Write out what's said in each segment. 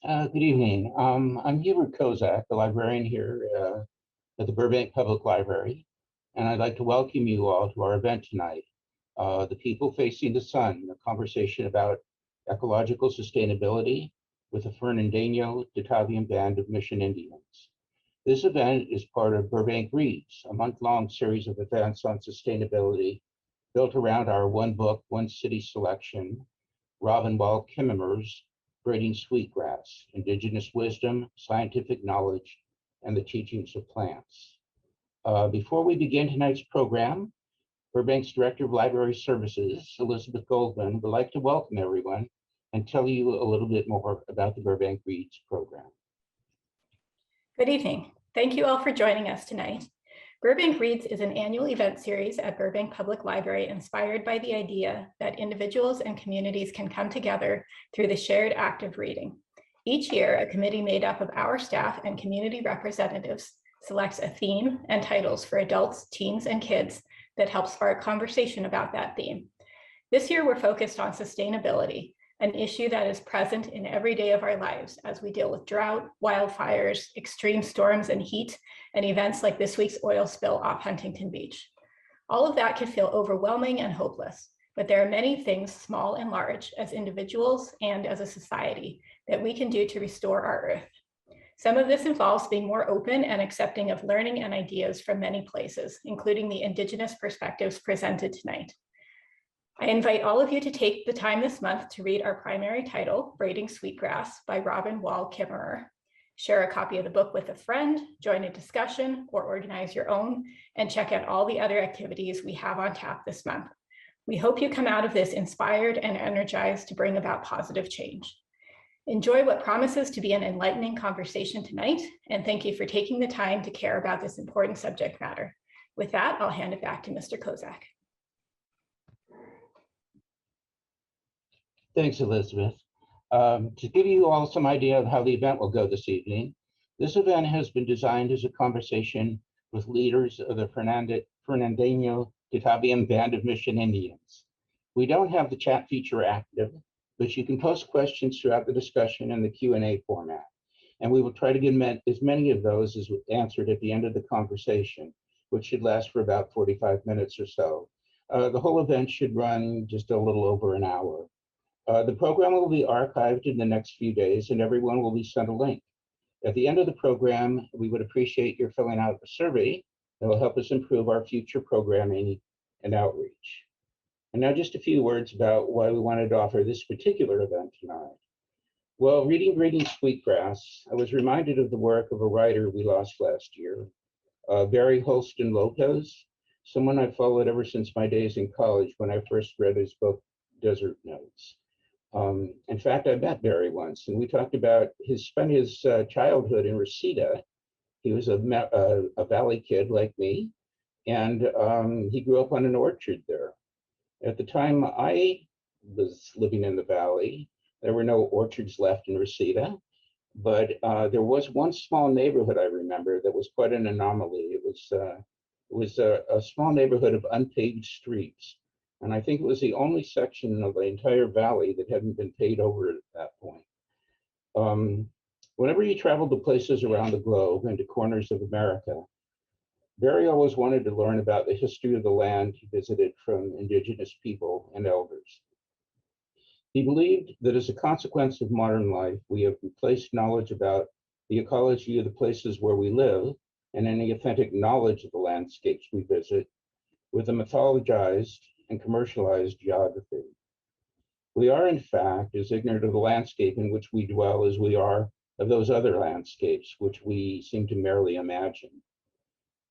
Good evening. I'm Hubert Kozak, the librarian here at the Burbank Public Library, and I'd like to welcome you all to our event tonight, The People Facing the Sun, a conversation about ecological sustainability with the Fernandeño Tatavian Band of Mission Indians. This event is part of Burbank Reads, a month-long series of events on sustainability built around our One Book, One City selection, Robin Wall Kimmerer's Braiding Sweetgrass, Indigenous Wisdom, Scientific Knowledge, and the Teachings of Plants. Before we begin tonight's program, Burbank's Director of Library Services, Elizabeth Goldman, would like to welcome everyone and tell you a little bit more about the Burbank Reads program. Good evening. Thank you all for joining us tonight. Burbank Reads is an annual event series at Burbank Public Library inspired by the idea that individuals and communities can come together through the shared act of reading. Each year, a committee made up of our staff and community representatives selects a theme and titles for adults, teens, and kids that help spark conversation about that theme. This year, we're focused on sustainability, an issue that is present in every day of our lives as we deal with drought, wildfires, extreme storms and heat, and events like this week's oil spill off Huntington Beach. All of that can feel overwhelming and hopeless, but there are many things, small and large, as individuals and as a society, that we can do to restore our Earth. Some of this involves being more open and accepting of learning and ideas from many places, including the Indigenous perspectives presented tonight. I invite all of you to take the time this month to read our primary title, Braiding Sweetgrass by Robin Wall Kimmerer. Share a copy of the book with a friend, join a discussion, or organize your own, and check out all the other activities we have on tap this month. We hope you come out of this inspired and energized to bring about positive change. Enjoy what promises to be an enlightening conversation tonight, and thank you for taking the time to care about this important subject matter. With that, I'll hand it back to Mr. Kozak. Thanks, Elizabeth. To give you all some idea of how the event will go this evening, this event has been designed as a conversation with leaders of the Fernandinho Tatavian Band of Mission Indians. We don't have the chat feature active, but you can post questions throughout the discussion in the Q&A format, and we will try to get as many of those as answered at the end of the conversation, which should last for about 45 minutes or so. The whole event should run just a little over an hour. The program will be archived in the next few days, and everyone will be sent a link. At the end of the program, we would appreciate your filling out a survey that will help us improve our future programming and outreach. And now just a few words about why we wanted to offer this particular event tonight. Well, reading Braiding Sweetgrass, I was reminded of the work of a writer we lost last year, Barry Holston Lopez, someone I've followed ever since my days in college when I first read his book, Desert Notes. In fact, I met Barry once, and we talked about spent his childhood in Reseda. He was a valley kid like me, and he grew up on an orchard there. At the time I was living in the valley, there were no orchards left in Reseda, but there was one small neighborhood I remember that was quite an anomaly. It was a small neighborhood of unpaved streets. And I think it was the only section of the entire valley that hadn't been paved over at that point. Whenever he traveled to places around the globe and to corners of America, Barry always wanted to learn about the history of the land he visited from indigenous people and elders. He believed that as a consequence of modern life, we have replaced knowledge about the ecology of the places where we live and any authentic knowledge of the landscapes we visit with a mythologized and commercialized geography. We are, in fact, as ignorant of the landscape in which we dwell as we are of those other landscapes which we seem to merely imagine.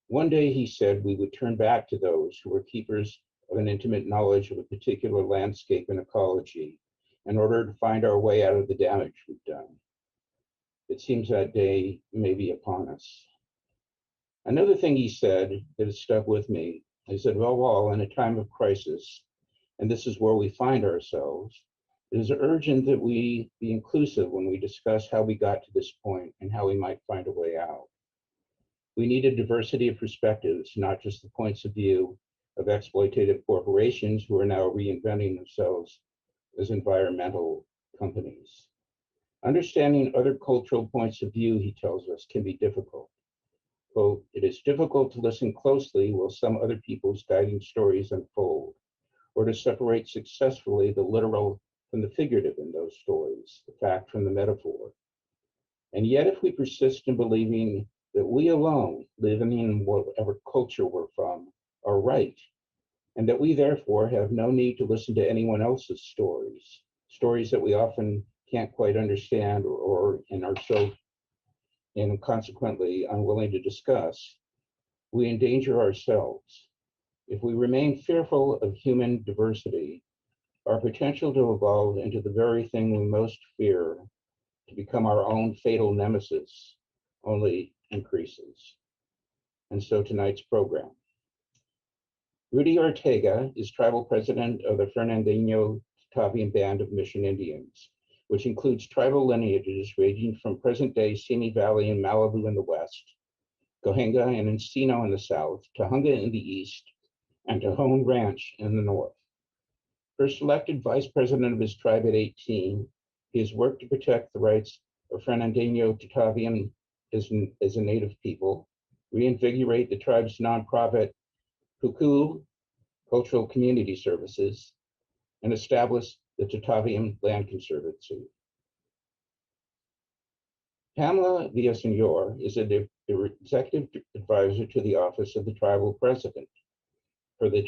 One day, he said, we would turn back to those who were keepers of an intimate knowledge of a particular landscape and ecology in order to find our way out of the damage we've done. It seems that day may be upon us. Another thing he said that has stuck with me, he said, above all, in a time of crisis, and this is where we find ourselves, it is urgent that we be inclusive when we discuss how we got to this point and how we might find a way out. We need a diversity of perspectives, not just the points of view of exploitative corporations who are now reinventing themselves as environmental companies. Understanding other cultural points of view, he tells us, can be difficult. Quote, "It is difficult to listen closely while some other people's guiding stories unfold, or to separate successfully the literal from the figurative in those stories, the fact from the metaphor. And yet, if we persist in believing that we alone, living in whatever culture we're from, are right, and that we therefore have no need to listen to anyone else's stories, stories that we often can't quite understand and are so, and consequently unwilling to discuss, we endanger ourselves. If we remain fearful of human diversity, our potential to evolve into the very thing we most fear, to become our own fatal nemesis, only increases." And so tonight's program. Rudy Ortega is tribal president of the Fernandinho Tatavian Band of Mission Indians, which includes tribal lineages ranging from present-day Simi Valley and Malibu in the west, Cohenga and Encino in the south, Tahunga in the east, and Tejon Ranch in the north. First elected vice president of his tribe at 18, he has worked to protect the rights of Fernandinho Tatavian as a native people, reinvigorate the tribe's nonprofit Puku Cultural Community Services, and establish the Tatavian Land Conservancy. Pamela Villaseñor is the executive advisor to the Office of the Tribal President for the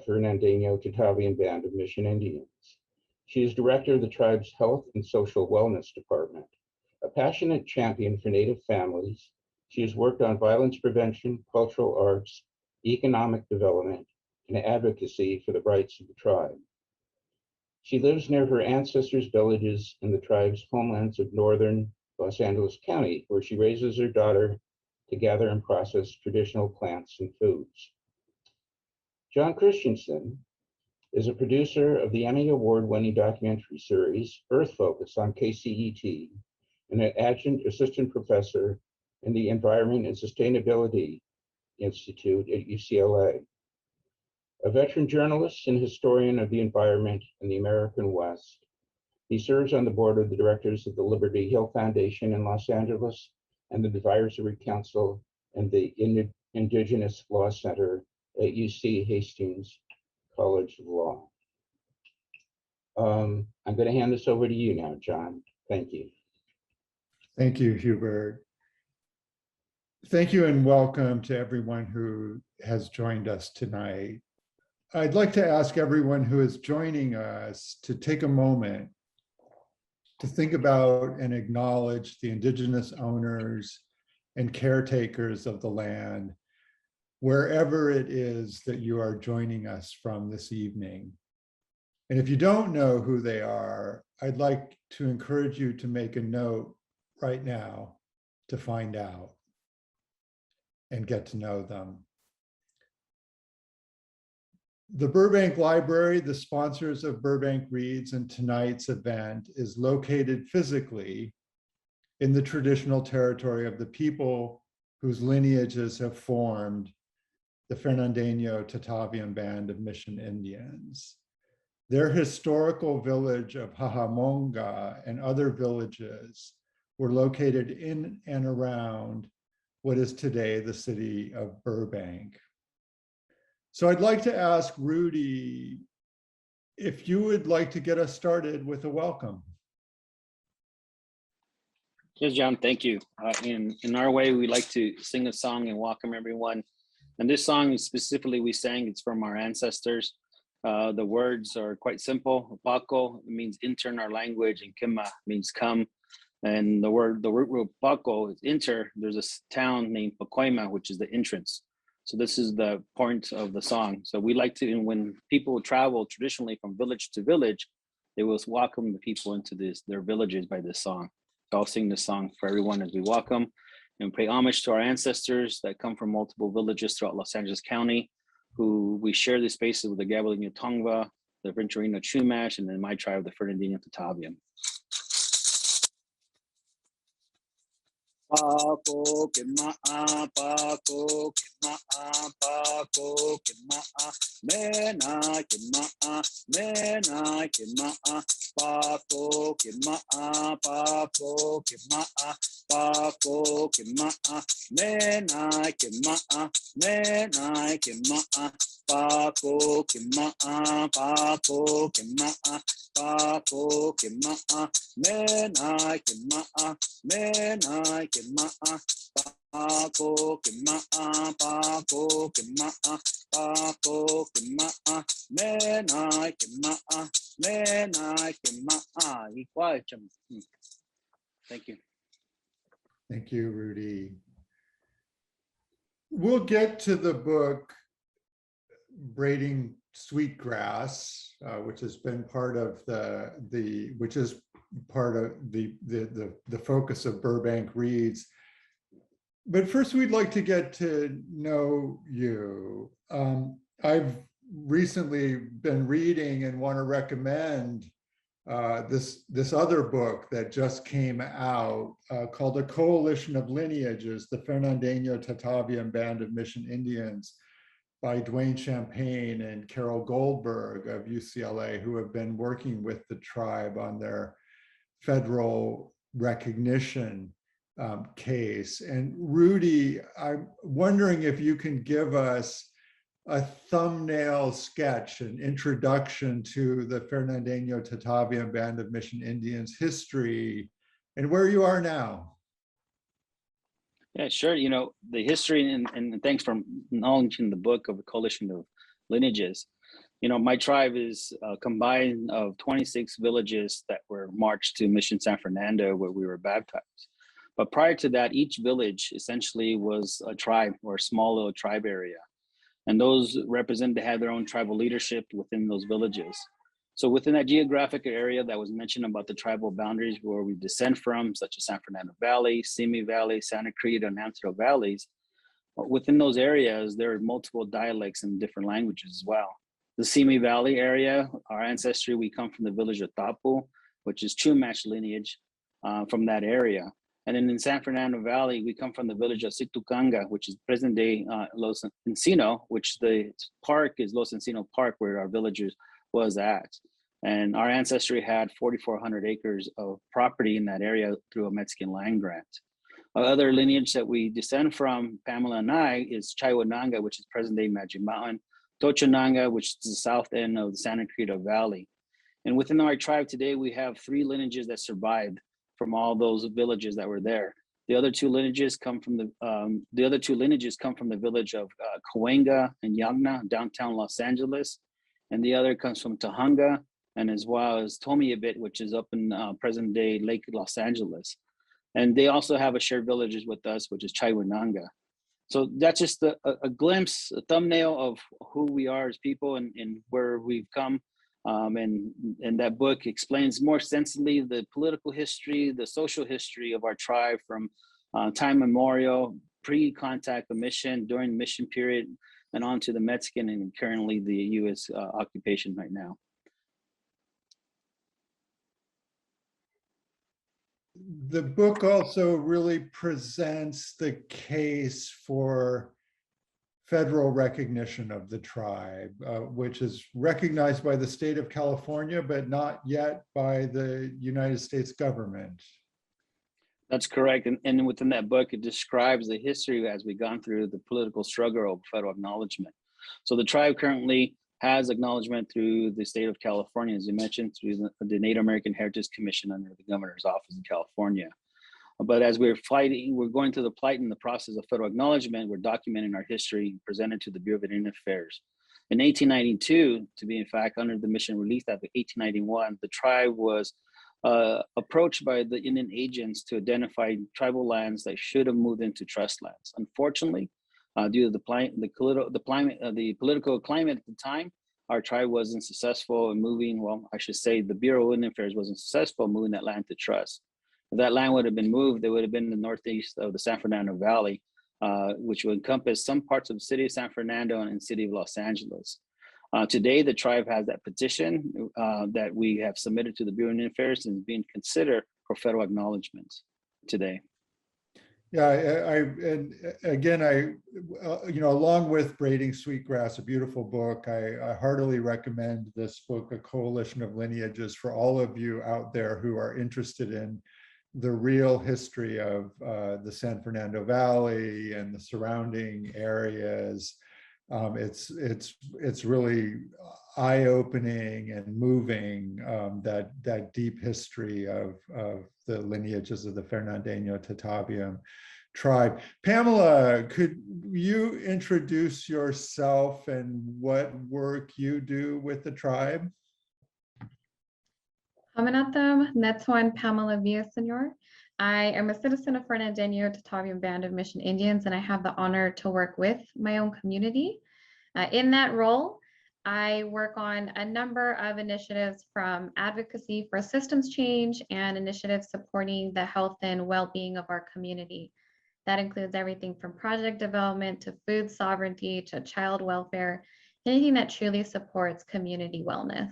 Fernandinho Tatavian Band of Mission Indians. She is director of the tribe's Health and Social Wellness Department. A passionate champion for Native families, she has worked on violence prevention, cultural arts, economic development, and advocacy for the rights of the tribe. She lives near her ancestors' villages in the tribe's homelands of northern Los Angeles County, where she raises her daughter to gather and process traditional plants and foods. Jon Christensen is a producer of the Emmy Award-winning documentary series Earth Focus on KCET, and an adjunct assistant professor in the Environment and Sustainability Institute at UCLA. A veteran journalist and historian of the environment in the American West, he serves on the board of the directors of the Liberty Hill Foundation in Los Angeles and the Advisory Council and the Indigenous Law Center at UC Hastings College of Law. I'm going to hand this over to you now, Jon. Thank you. Thank you, Hubert. Thank you and welcome to everyone who has joined us tonight. I'd like to ask everyone who is joining us to take a moment to think about and acknowledge the indigenous owners and caretakers of the land, wherever it is that you are joining us from this evening. And if you don't know who they are, I'd like to encourage you to make a note right now to find out and get to know them. The Burbank Library, the sponsors of Burbank Reads and tonight's event, is located physically in the traditional territory of the people whose lineages have formed the Fernandeño Tatavian Band of Mission Indians. Their historical village of Jajamonga and other villages were located in and around what is today the city of Burbank. So I'd like to ask Rudy if you would like to get us started with a welcome. Yes, Jon, thank you. In our way, we like to sing a song and welcome everyone. And this song specifically we sang, it's from our ancestors. The words are quite simple. Paco means enter in our language, and Kima means come. And the root Paco is enter. There's a town named Pacoima, which is the entrance. So this is the point of the song. So we like to, when people travel traditionally from village to village, they will welcome the people into their villages by this song. So I'll sing this song for everyone as we welcome and pay homage to our ancestors that come from multiple villages throughout Los Angeles County, who we share these spaces with the Gabalino Tongva, the Venturino Chumash, and then my tribe, the Fernandinho Tataviam. Paco, que ma, Paco, que ma'a pako ke ma'a mena ke ma'a mena ke ma'a pako ke ma'a pako ke ma'a pako ke ma'a mena ke ma'a mena ke ma'a pako ke ma'a pako ke ma'a pako ke ma'a mena ke ma'a mena ke ma'a pako ke ma'a pako ke ma'a pako ke ma'a mena ke ma'a igual. Thank you. Thank you, Rudy. We'll get to the book Braiding Sweetgrass, which has been part of the focus of Burbank Reads. But first, we'd like to get to know you. I've recently been reading and want to recommend this other book that just came out called A Coalition of Lineages, the Fernandeño Tatavian Band of Mission Indians by Dwayne Champagne and Carol Goldberg of UCLA, who have been working with the tribe on their federal recognition case. And Rudy, I'm wondering if you can give us a thumbnail sketch, an introduction to the Fernandeño Tatavian Band of Mission Indians history and where you are now. Yeah, sure. You know, the history, and thanks for acknowledging the book of A Coalition of Lineages. You know, my tribe is combined of 26 villages that were marched to Mission San Fernando, where we were baptized. But prior to that, each village essentially was a tribe or a small little tribe area. And those represented had their own tribal leadership within those villages. So within that geographic area that was mentioned about the tribal boundaries where we descend from, such as San Fernando Valley, Simi Valley, Santa Cruz, and Ancestral Valleys, within those areas, there are multiple dialects and different languages as well. The Simi Valley area, our ancestry, we come from the village of Tapu, which is Chumash lineage from that area. And then in San Fernando Valley, we come from the village of Situcanga, which is present day Los Encino, which the park is Los Encino Park, where our villagers was at. And our ancestry had 4,400 acres of property in that area through a Mexican land grant. Other lineage that we descend from, Pamela and I, is Chaiwananga, which is present day Magic Mountain, Tochananga, which is the south end of the Santa Cruz Valley. And within our tribe today, we have 3 lineages that survived from all those villages that were there. The other 2 lineages come from the village of Cahuenga and Yagna, downtown Los Angeles, and the other comes from Tahunga, and as well as Tomiabit, which is up in present-day Lake Los Angeles. And they also have a shared villages with us, which is Chaiwananga. So that's just a glimpse, a thumbnail of who we are as people and where we've come. And that book explains more extensively the political history, the social history of our tribe from time memorial, pre-contact the mission, during the mission period, and on to the Mexican and currently the U.S. Occupation right now. The book also really presents the case for federal recognition of the tribe, which is recognized by the state of California, but not yet by the United States government. That's correct. And within that book, it describes the history as we've gone through the political struggle of federal acknowledgement. So the tribe currently has acknowledgement through the state of California, as you mentioned, through the Native American Heritage Commission under the governor's office in California. But as we're going through the plight and the process of federal acknowledgement, we're documenting our history presented to the Bureau of Indian Affairs. In 1892, to be in fact, under the Mission Relief Act of 1891, the tribe was approached by the Indian agents to identify tribal lands that should have moved into trust lands. Unfortunately, due to the political climate at the time, our tribe wasn't successful in moving, well, I should say the Bureau of Indian Affairs wasn't successful in moving that land to trust. If that land would have been moved, it would have been in the northeast of the San Fernando Valley, which would encompass some parts of the city of San Fernando and city of Los Angeles. Today, the tribe has that petition that we have submitted to the Bureau of Indian Affairs and being considered for federal acknowledgement today. Yeah, and again, along with Braiding Sweetgrass, a beautiful book, I heartily recommend this book, A Coalition of Lineages, for all of you out there who are interested in the real history of the San Fernando Valley and the surrounding areas. It's really eye-opening and moving, that deep history of the lineages of the Fernandeño Tataviam tribe. Pamela, could you introduce yourself and what work you do with the tribe? Natsuan Pamela Villaseñor. I am a citizen of Fernandinho Tatavian Band of Mission Indians, and I have the honor to work with my own community. In that role, I work on a number of initiatives, from advocacy for systems change and initiatives supporting the health and well-being of our community. That includes everything from project development to food sovereignty to child welfare, anything that truly supports community wellness.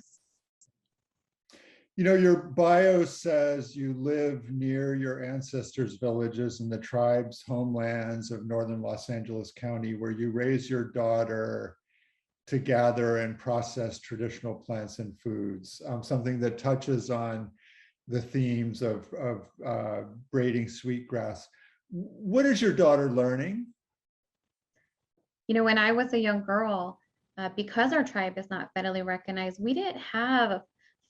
You know, your bio says you live near your ancestors' villages in the tribe's homelands of northern Los Angeles County, where you raise your daughter to gather and process traditional plants and foods, something that touches on the themes of braiding sweetgrass. What is your daughter learning? You know, when I was a young girl, because our tribe is not federally recognized, we didn't have a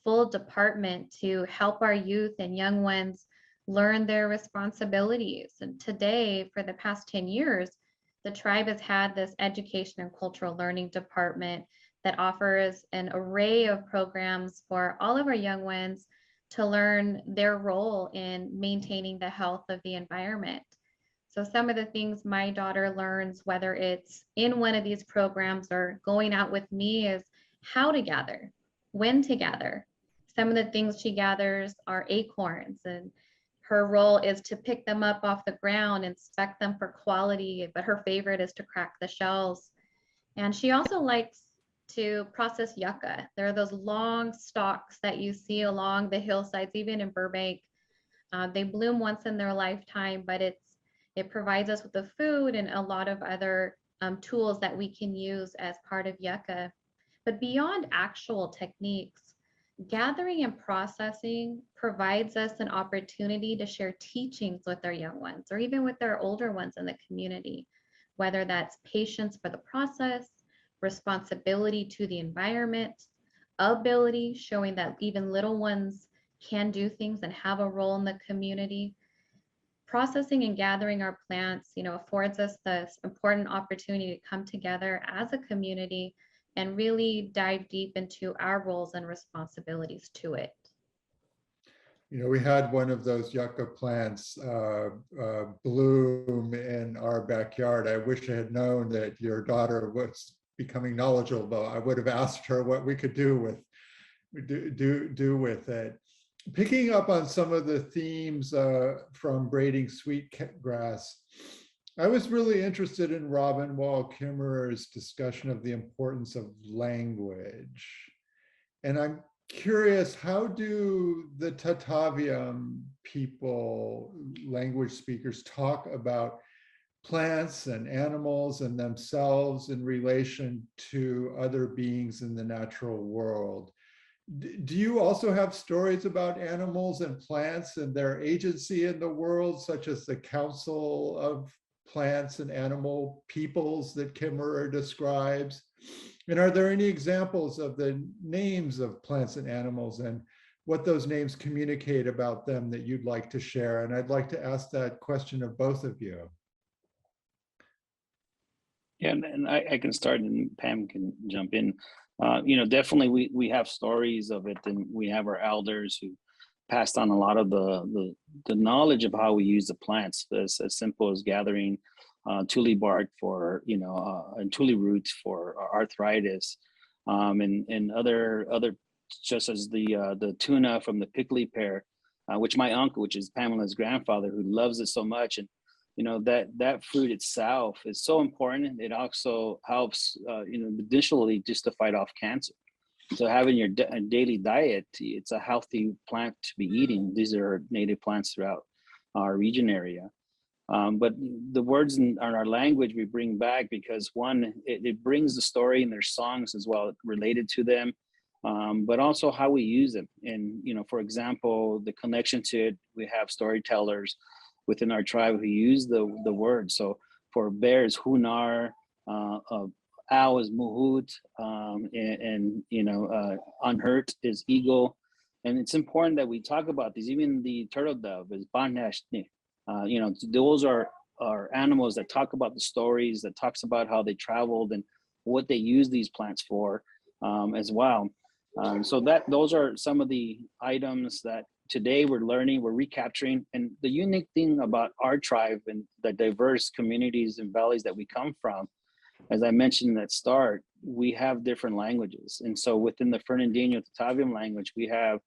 full department to help our youth and young ones learn their responsibilities. And today, for the past 10 years, the tribe has had this education and cultural learning department that offers an array of programs for all of our young ones to learn their role in maintaining the health of the environment. So some of the things my daughter learns, whether it's in one of these programs or going out with me, is how to gather, when to gather. Some of the things she gathers are acorns, and her role is to pick them up off the ground, inspect them for quality, but her favorite is to crack the shells. And she also likes to process yucca. There are those long stalks that you see along the hillsides, even in Burbank. They bloom once in their lifetime, but it provides us with the food and a lot of other tools that we can use as part of yucca. But beyond actual techniques, gathering and processing provides us an opportunity to share teachings with our young ones, or even with our older ones in the community, whether that's patience for the process, responsibility to the environment, ability, showing that even little ones can do things and have a role in the community. Processing and gathering our plants, affords us this important opportunity to come together as a community and really dive deep into our roles and responsibilities to it. You know, we had one of those yucca plants bloom in our backyard. I wish I had known that your daughter was becoming knowledgeable. I would have asked her what we could do with it. Picking up on some of the themes from braiding sweetgrass, I was really interested in Robin Wall Kimmerer's discussion of the importance of language. And I'm curious, how do the Tataviam people, language speakers, talk about plants and animals and themselves in relation to other beings in the natural world? Do you also have stories about animals and plants and their agency in the world, such as the Council of Plants and Animal Peoples that Kimmerer describes? And are there any examples of the names of plants and animals and what those names communicate about them that you'd like to share? And I'd like to ask that question of both of you. Yeah, and I can start and Pam can jump in. Definitely we have stories of it, and we have our elders who passed on a lot of the knowledge of how we use the plants, as simple as gathering tule bark for, and tule roots for arthritis, and other just as the tuna from the prickly pear, which my uncle, which is Pamela's grandfather, who loves it so much, and that fruit itself is so important. It also helps, medicinally, just to fight off cancer. So having your daily diet, it's a healthy plant to be eating. These are native plants throughout our region area. But the words in our language we bring back because one, it brings the story and their songs as well related to them, but also how we use them. And, you know, for example, the connection to it, we have storytellers within our tribe who use the word. So for bear is hunar, owl is muhut, and you know, unhurt is eagle. And it's important that we talk about these. Even the turtle dove is banashni. You know, those are animals that talk about the stories, that talks about how they traveled and what they use these plants for, as well. So those are some of the items that today we're learning, we're recapturing. And the unique thing about our tribe and the diverse communities and valleys that we come from, as I mentioned at start, we have different languages. And so within the Fernandinho Tataviam language, we have,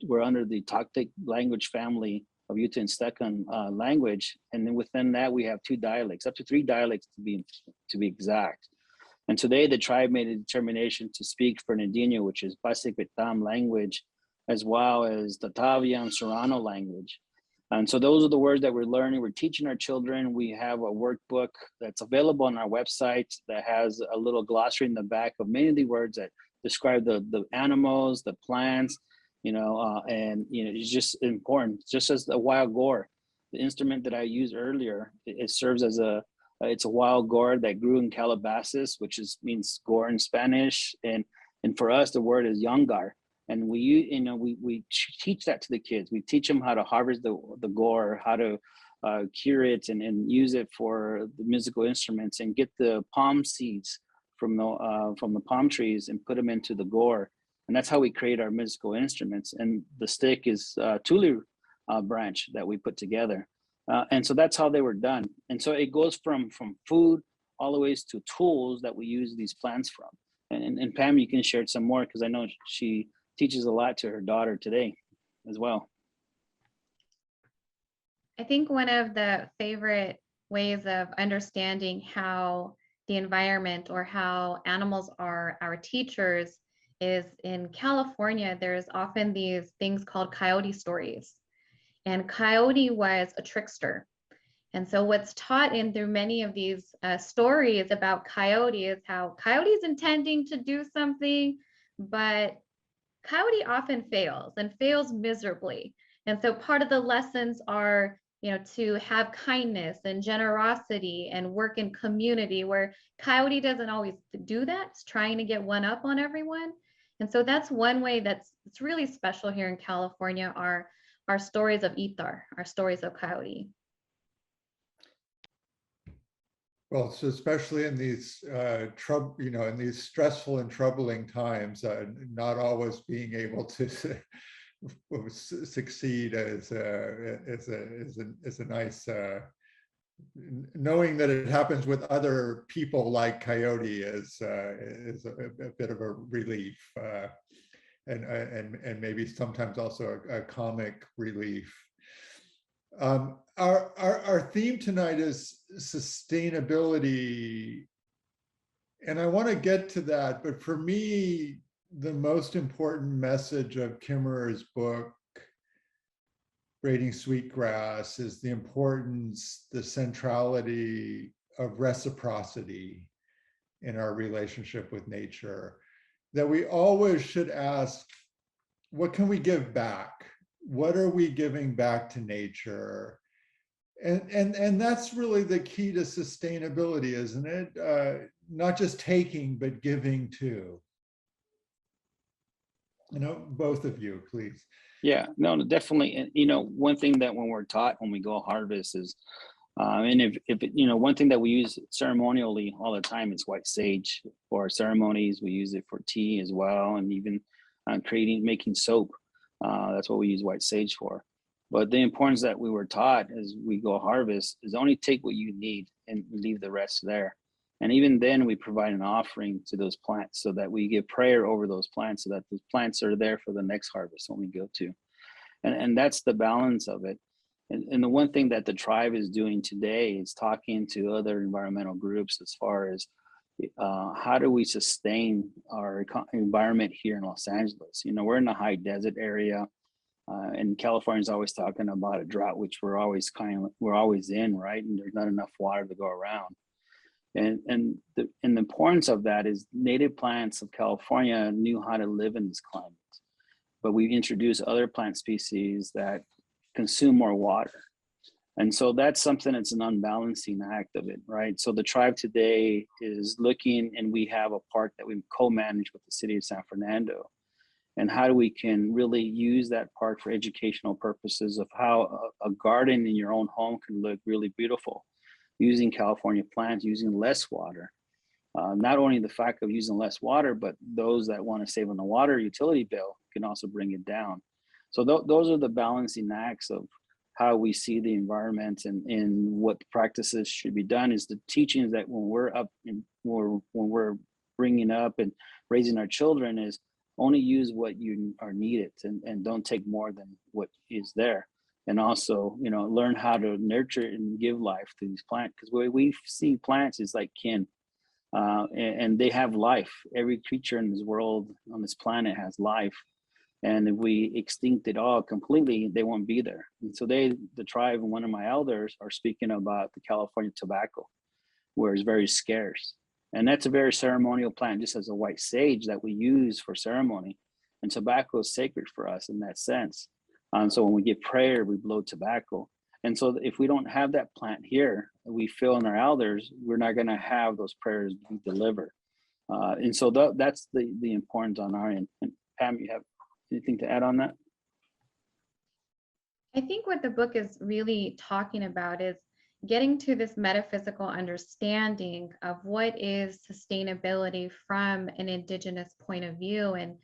we're under the Tactic language family of Utah and Stekan language. And then within that, we have 2 dialects, up to 3 dialects to be exact. And today the tribe made a determination to speak Fernandinho, which is Basic Vietnam language, as well as the Tatavian Serrano language. And so those are the words that we're learning. We're teaching our children. We have a workbook that's available on our website that has a little glossary in the back of many of the words that describe the animals, the plants, you know, and, you know, it's just important. Just as the wild gore, the instrument that I used earlier, it serves as it's a wild gourd that grew in Calabasas, which means gore in Spanish. And for us, the word is yangar. And we teach that to the kids. We teach them how to harvest the gore, how to cure it and use it for the musical instruments, and get the palm seeds from the palm trees and put them into the gore. And that's how we create our musical instruments. And the stick is tule branch that we put together. And so that's how they were done. And so it goes from food all the ways to tools that we use these plants from. And Pam, you can share some more because I know she teaches a lot to her daughter today as well. I think one of the favorite ways of understanding how the environment or how animals are our teachers is in California, there's often these things called Coyote Stories. And Coyote was a trickster. And so what's taught in through many of these stories about Coyote is how Coyote is intending to do something, but Coyote often fails and fails miserably. And so part of the lessons are, you know, to have kindness and generosity and work in community, where Coyote doesn't always do that. It's trying to get one up on everyone. And so that's one way it's really special here in California, are our stories of Ithar, our stories of Coyote. Well, so especially in these in these stressful and troubling times, not always being able to succeed is a nice, knowing that it happens with other people like Coyote is a bit of a relief, and maybe sometimes also a comic relief. Our theme tonight is sustainability, and I want to get to that, but for me, the most important message of Kimmerer's book, Braiding Sweetgrass, is the importance, the centrality of reciprocity in our relationship with nature, that we always should ask, what can we give back? What are we giving back to nature? And that's really the key to sustainability, isn't it? Not just taking, but giving too. You know, both of you, please. Yeah, no, definitely. And, you know, one thing that when we're taught when we go harvest is, and if you know, one thing that we use ceremonially all the time is white sage for our ceremonies. We use it for tea as well, and even making soap. That's what we use white sage for. But the importance that we were taught as we go harvest is only take what you need and leave the rest there. And even then we provide an offering to those plants so that we give prayer over those plants so that those plants are there for the next harvest when we go to. And that's the balance of it. And the one thing that the tribe is doing today is talking to other environmental groups as far as how do we sustain our environment here in Los Angeles? You know, we're in a high desert area. And California's always talking about a drought, which we're always in, right? And there's not enough water to go around. And the importance of that is native plants of California knew how to live in this climate, but we introduced other plant species that consume more water. And so that's something that's an unbalancing act of it, right? So the tribe today is looking, and we have a park that we co-manage with the city of San Fernando. And how we can really use that park for educational purposes of how a garden in your own home can look really beautiful, using California plants, using less water. Not only the fact of using less water, but those that want to save on the water utility bill can also bring it down. So those are the balancing acts of how we see the environment and what practices should be done. Is the teachings that when we're up and when we're bringing up and raising our children is only use what you are needed and don't take more than what is there. And also, you know, learn how to nurture and give life to these plants, because what we see plants is like kin, and they have life. Every creature in this world, on this planet, has life. And if we extinct it all completely, they won't be there. And so the tribe and one of my elders are speaking about the California tobacco, where it's very scarce. And that's a very ceremonial plant, just as a white sage that we use for ceremony. And tobacco is sacred for us in that sense. So when we give prayer, we blow tobacco. And so if we don't have that plant here, we feel in our elders, we're not going to have those prayers be delivered. And so that's the importance on our end. And Pam, you have anything to add on that? I think what the book is really talking about is getting to this metaphysical understanding of what is sustainability from an Indigenous point of view. And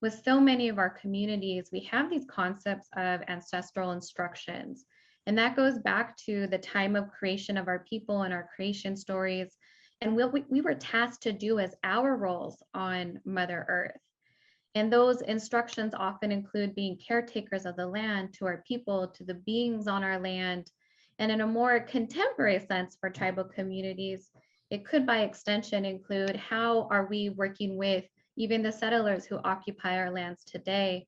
with so many of our communities, we have these concepts of ancestral instructions. And that goes back to the time of creation of our people and our creation stories, and what we were tasked to do as our roles on Mother Earth. And those instructions often include being caretakers of the land to our people, to the beings on our land. And in a more contemporary sense for tribal communities, it could by extension include how are we working with even the settlers who occupy our lands today.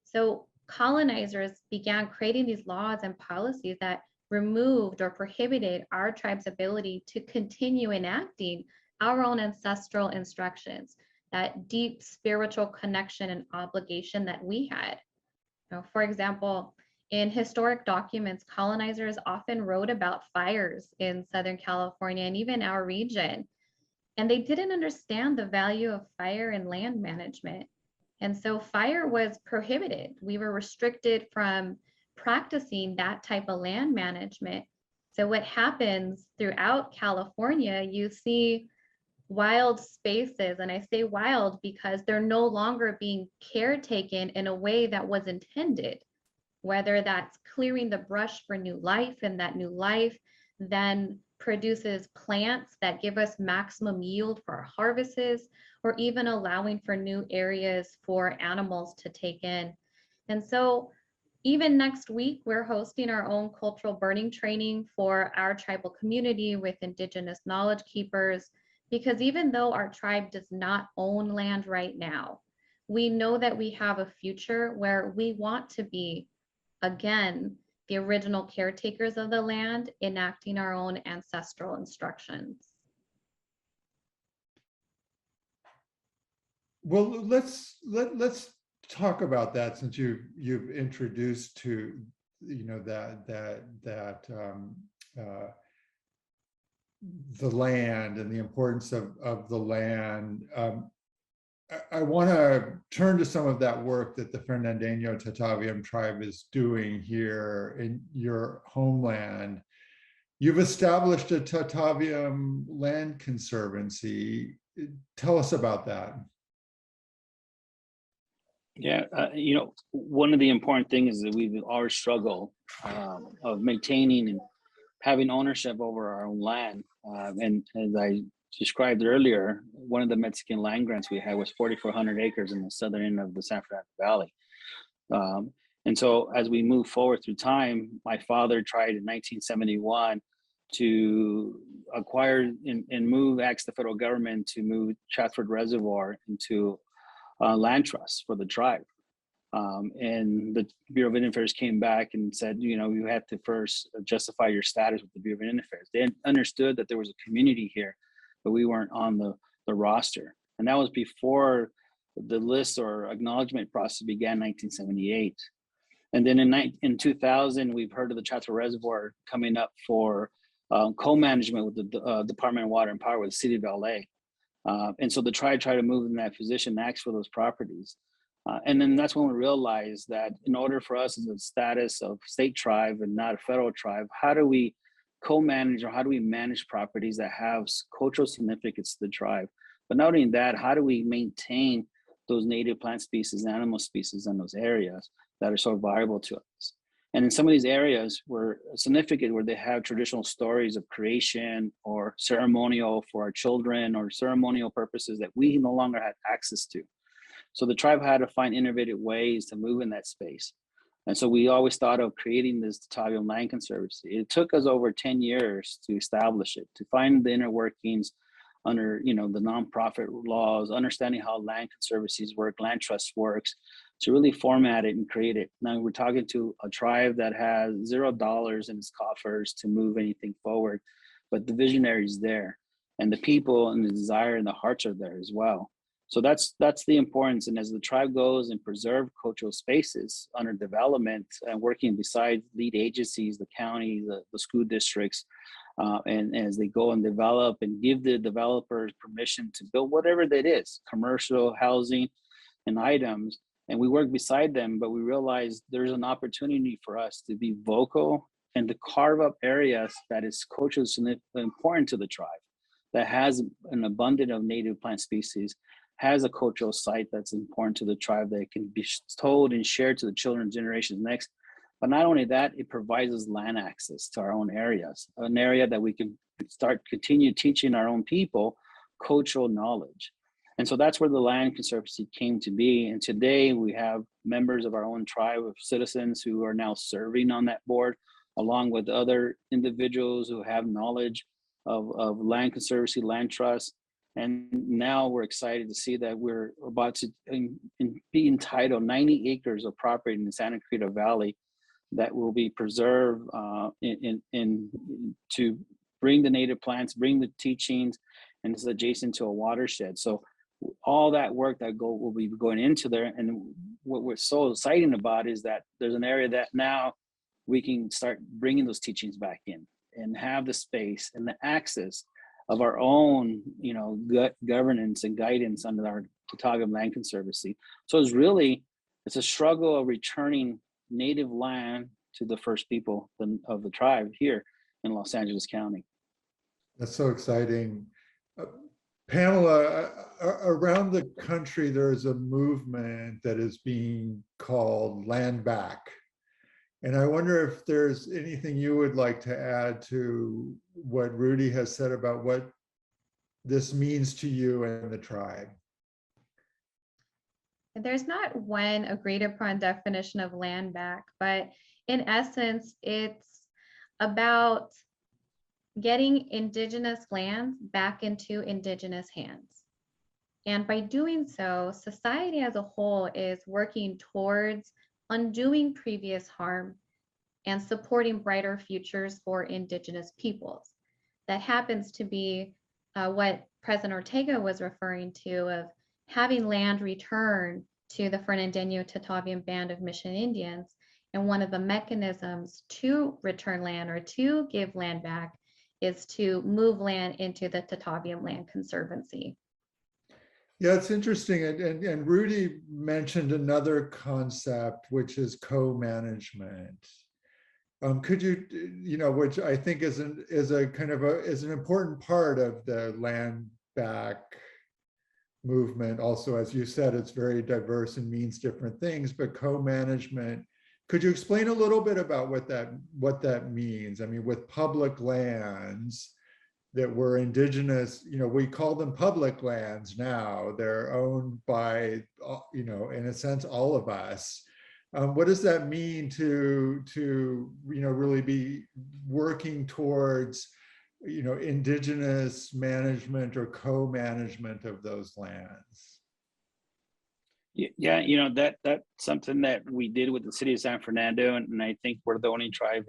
So colonizers began creating these laws and policies that removed or prohibited our tribe's ability to continue enacting our own ancestral instructions, that deep spiritual connection and obligation that we had. Now, for example, in historic documents, colonizers often wrote about fires in Southern California and even our region. And they didn't understand the value of fire and land management. And so fire was prohibited. We were restricted from practicing that type of land management. So what happens throughout California, you see wild spaces, and I say wild because they're no longer being caretaken in a way that was intended, whether that's clearing the brush for new life, and that new life then produces plants that give us maximum yield for our harvests, or even allowing for new areas for animals to take in. And so even next week, we're hosting our own cultural burning training for our tribal community with Indigenous knowledge keepers, because even though our tribe does not own land right now, we know that we have a future where we want to be, again, the original caretakers of the land, enacting our own ancestral instructions. Well, let's talk about that, since you've introduced to, you know, the land and the importance of the land. I want to turn to some of that work that the Fernandinho Tataviam tribe is doing here in your homeland. You've established a Tataviam land conservancy. Tell us about that. Yeah, you know, one of the important things is that we've always struggled of maintaining and having ownership over our own land. And as I described earlier, one of the Mexican land grants we had was 4,400 acres in the southern end of the San Fernando Valley. And so as we move forward through time, my father tried in 1971 to acquire and ask the federal government to move Chatford Reservoir into land trust for the tribe. And the Bureau of Indian Affairs came back and said, you know, you had to first justify your status with the Bureau of Indian Affairs. They understood that there was a community here, but we weren't on the roster. And that was before the list or acknowledgement process began in 1978. And then in 2000, we've heard of the Chato Reservoir coming up for co-management with the Department of Water and Power with the City of LA. And so the tribe tried to move in that position, ask for those properties. And then that's when we realized that in order for us as a status of state tribe and not a federal tribe, how do we co-manage, or how do we manage properties that have cultural significance to the tribe? But not only that, how do we maintain those native plant species, animal species in those areas that are so valuable to us? And in some of these areas were significant, where they have traditional stories of creation or ceremonial for our children or ceremonial purposes that we no longer had access to. So the tribe had to find innovative ways to move in that space. And so we always thought of creating this Tatavian Land Conservancy. It took us over 10 years to establish it, to find the inner workings under, you know, the nonprofit laws, understanding how land conservancies work, land trust works, to really format it and create it. Now we're talking to a tribe that has $0 in its coffers to move anything forward, but the visionary is there, and the people and the desire and the hearts are there as well. So that's the importance. And as the tribe goes and preserve cultural spaces under development and working beside lead agencies, the county, the school districts, and as they go and develop and give the developers permission to build whatever that is, commercial, housing, and items, and we work beside them, but we realize there's an opportunity for us to be vocal and to carve up areas that is culturally important to the tribe, that has an abundance of native plant species, has a cultural site that's important to the tribe that can be told and shared to the children generations next. But not only that, it provides us land access to our own areas, an area that we can continue teaching our own people cultural knowledge. And so that's where the Land Conservancy came to be. And today we have members of our own tribe of citizens who are now serving on that board, along with other individuals who have knowledge of land conservancy, land trust. And now we're excited to see that we're about to be entitled 90 acres of property in the Santa Cruz Valley that will be preserved to bring the native plants, bring the teachings, and it's adjacent to a watershed. So all that work that will be going into there. And what we're so exciting about is that there's an area that now we can start bringing those teachings back in and have the space and the access of our own, you know, governance and guidance under our Tatavian Land Conservancy. So it's a struggle of returning native land to the first people of the tribe here in Los Angeles County. That's so exciting. Pamela, around the country, there's a movement that is being called Land Back. And I wonder if there's anything you would like to add to what Rudy has said about what this means to you and the tribe. There's not one agreed upon definition of land back, but in essence, it's about getting indigenous lands back into indigenous hands. And by doing so, society as a whole is working towards undoing previous harm and supporting brighter futures for indigenous peoples. That happens to be what President Ortega was referring to, of having land return to the Fernandinho Tatavian Band of Mission Indians. And one of the mechanisms to return land or to give land back is to move land into the Tatavian Land Conservancy. Yeah, it's interesting. And Rudy mentioned another concept, which is co-management. Could you, which I think is an important part of the land back movement. Also, as you said, it's very diverse and means different things, but co-management, could you explain a little bit about what that means? I mean, with public lands that were indigenous, we call them public lands now. They're owned by, in a sense, all of us. What does that mean to really be working towards, indigenous management or co-management of those lands? Yeah, you know, that's something that we did with the city of San Fernando, and I think we're the only tribe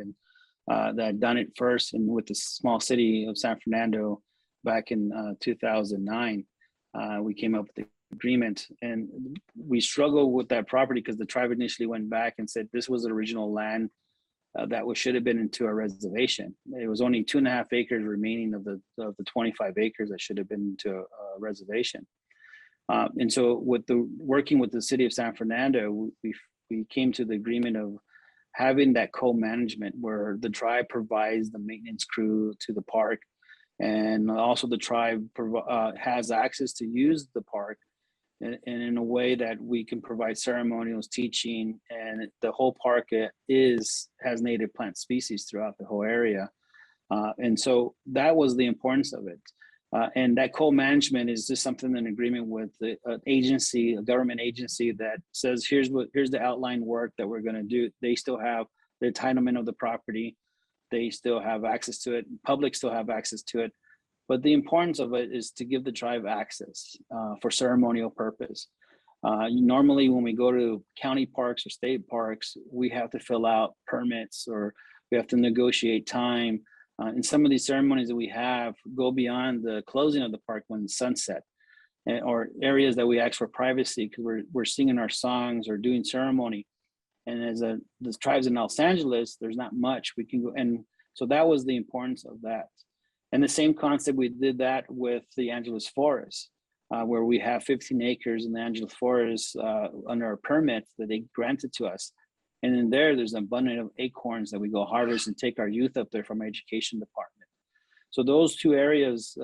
that done it first, and with the small city of San Fernando back in 2009, we came up with the agreement, and we struggled with that property because the tribe initially went back and said this was the original land that should have been into a reservation. It was only 2.5 acres remaining of the 25 acres that should have been into a reservation. And so with working with the city of San Fernando, we came to the agreement of having that co-management where the tribe provides the maintenance crew to the park, and also the tribe has access to use the park and in a way that we can provide ceremonials, teaching, and the whole park has native plant species throughout the whole area. And so that was the importance of it. And that co-management is just something in agreement with the agency, a government agency that says, here's the outline work that we're going to do. They still have the entitlement of the property. They still have access to it. Public still have access to it. But the importance of it is to give the tribe access for ceremonial purpose. Normally, when we go to county parks or state parks, we have to fill out permits or we have to negotiate time. And some of these ceremonies that we have go beyond the closing of the park when the sunset, or areas that we ask for privacy because we're singing our songs or doing ceremony. And as the tribes in Los Angeles, there's not much we can go. And so that was the importance of that. And the same concept, we did that with the Angeles Forest, where we have 15 acres in the Angeles Forest under a permit that they granted to us. And in there's an abundance of acorns that we go harvest and take our youth up there from our education department. So those two areas,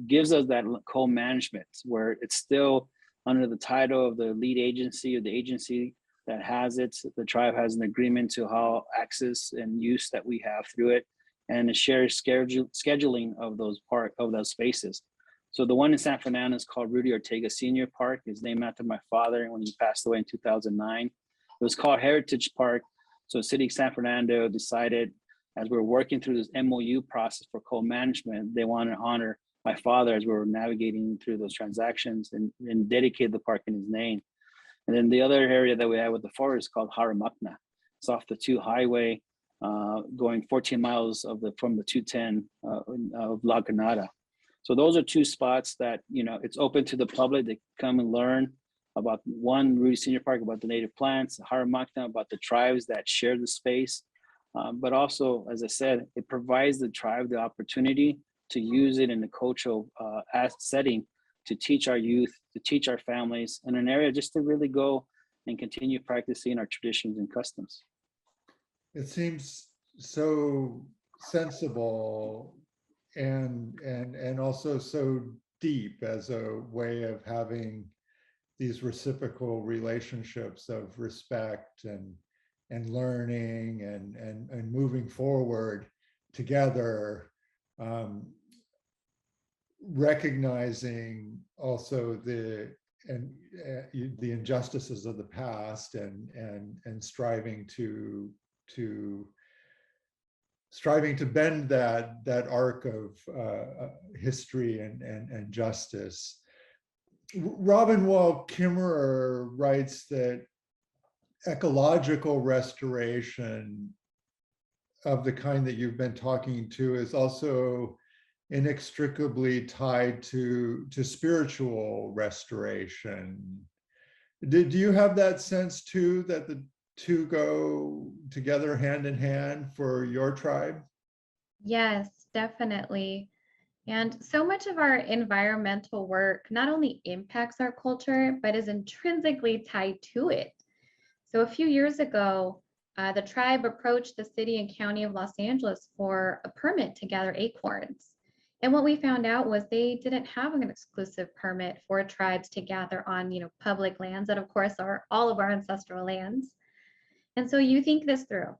gives us that co-management where it's still under the title of the lead agency or the agency that has it. The tribe has an agreement to how access and use that we have through it, and a shared scheduling of those spaces. So the one in San Fernando is called Rudy Ortega Senior Park. It's named after my father when he passed away in 2009. It was called Heritage Park. So City of San Fernando decided, as we're working through this MOU process for co-management, they want to honor my father as we were navigating through those transactions and dedicate the park in his name. And then the other area that we have with the forest is called Haramakna. It's off the 2 highway, going 14 miles from the 210 of La Granada. So those are two spots that, it's open to the public to come and learn about Rudy Senior Park, about the native plants, Haramakna, about the tribes that share the space. But also, as I said, it provides the tribe the opportunity to use it in a cultural setting to teach our youth, to teach our families, in an area just to really go and continue practicing our traditions and customs. It seems so sensible and also so deep as a way of having these reciprocal relationships of respect and learning and moving forward together, recognizing also the injustices of the past and striving to bend that arc of history and justice. Robin Wall Kimmerer writes that ecological restoration of the kind that you've been talking to is also inextricably tied to spiritual restoration. Do you have that sense too, that the two go together hand in hand for your tribe? Yes, definitely. And so much of our environmental work not only impacts our culture, but is intrinsically tied to it. So a few years ago, the tribe approached the city and county of Los Angeles for a permit to gather acorns. And what we found out was they didn't have an exclusive permit for tribes to gather on, public lands that of course are all of our ancestral lands. And so you think this through.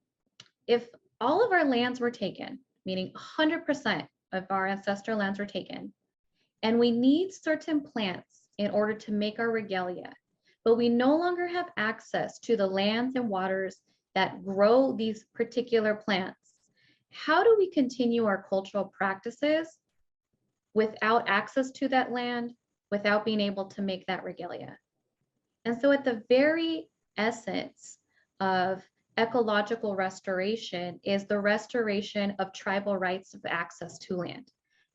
If all of our lands were taken, meaning 100% of our ancestral lands were taken, and we need certain plants in order to make our regalia, but we no longer have access to the lands and waters that grow these particular plants, how do we continue our cultural practices without access to that land, without being able to make that regalia? And so at the very essence of ecological restoration is the restoration of tribal rights of access to land,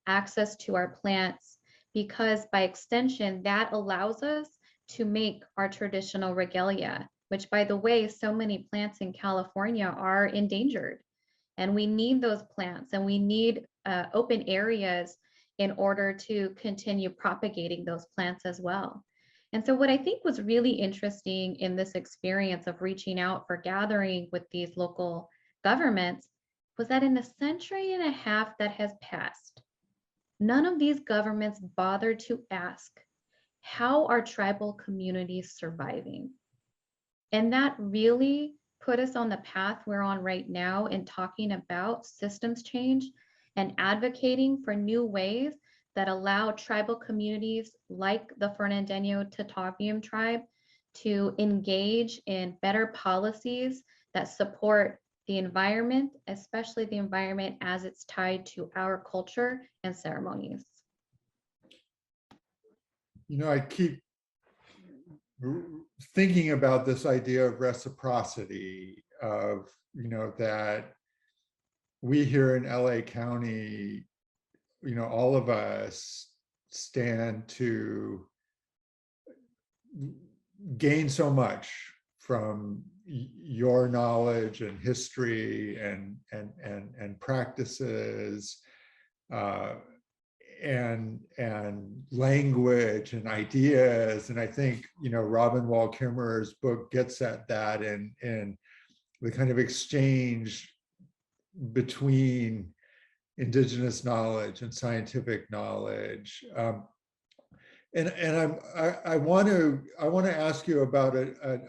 access to our plants, because by extension, that allows us to make our traditional regalia, which, by the way, so many plants in California are endangered. And we need those plants, and we need open areas in order to continue propagating those plants as well. And so what I think was really interesting in this experience of reaching out for gathering with these local governments was that in the century and a half that has passed, none of these governments bothered to ask, how are tribal communities surviving? And that really put us on the path we're on right now in talking about systems change and advocating for new ways that allow tribal communities like the Fernandeño Tataviam tribe to engage in better policies that support the environment, especially the environment as it's tied to our culture and ceremonies. You know, I keep thinking about this idea of reciprocity, of, you know, that we here in LA County, you know, all of us stand to gain so much from your knowledge and history and practices and language and ideas. And I think, you know, Robin Wall Kimmerer's book gets at that in the kind of exchange between Indigenous knowledge and scientific knowledge. And I want to ask you about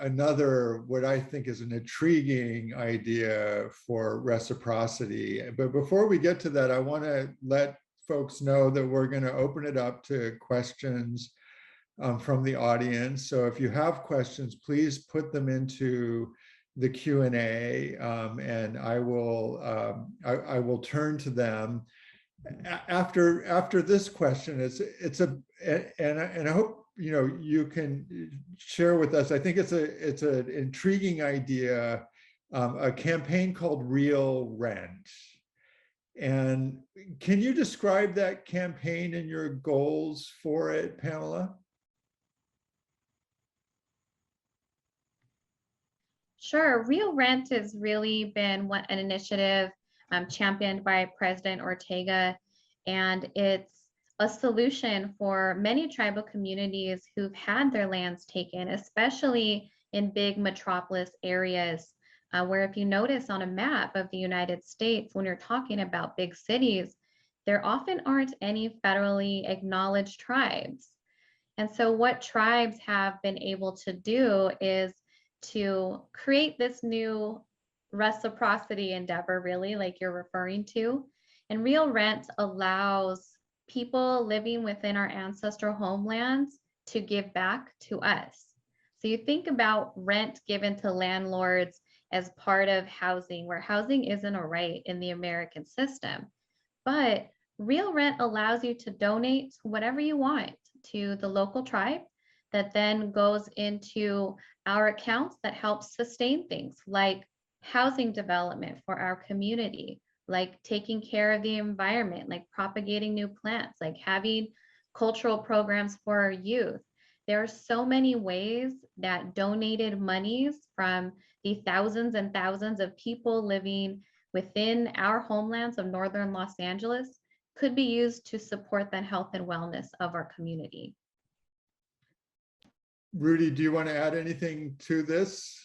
another, what I think is an intriguing idea for reciprocity. But before we get to that, I want to let folks know that we're going to open it up to questions from the audience. So if you have questions, please put them into the Q&A, and I will turn to them after this question. And I hope, you know, you can share with us. I think it's an intriguing idea, a campaign called Real Rent. And can you describe that campaign and your goals for it, Pamela? Sure. Real Rent has really been an initiative championed by President Ortega, and it's a solution for many tribal communities who've had their lands taken, especially in big metropolis areas, where if you notice on a map of the United States, when you're talking about big cities, there often aren't any federally acknowledged tribes. And so what tribes have been able to do is to create this new reciprocity endeavor, really, like you're referring to. And Real Rent allows people living within our ancestral homelands to give back to us. So you think about rent given to landlords as part of housing, where housing isn't a right in the American system. But Real Rent allows you to donate whatever you want to the local tribe that then goes into our accounts that helps sustain things like housing development for our community, like taking care of the environment, like propagating new plants, like having cultural programs for our youth. There are so many ways that donated monies from the thousands and thousands of people living within our homelands of Northern Los Angeles could be used to support the health and wellness of our community. Rudy, do you want to add anything to this?